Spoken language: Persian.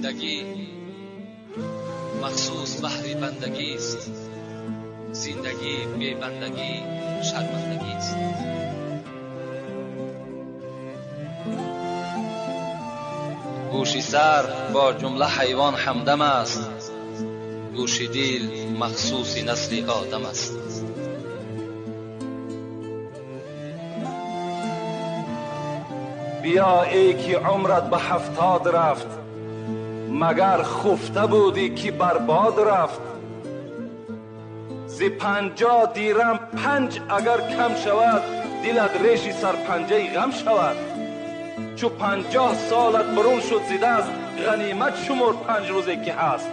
زندگی مخصوص بهر بندگی است، زندگی بی بندگی شرمندگی است. گوش سر با جمله حیوان همدم است، گوش دل مخصوص نسل آدم است. بیا ای که عمرت به 70 رفت، مگر خفته بودی که برباد رفت. ز 50 دیرم 5 اگر کم شود، دلت ریش سرپنجه غم شود. چو 50 سالت برون شد ز دست، غنیمت شمر 5 روزه که هست.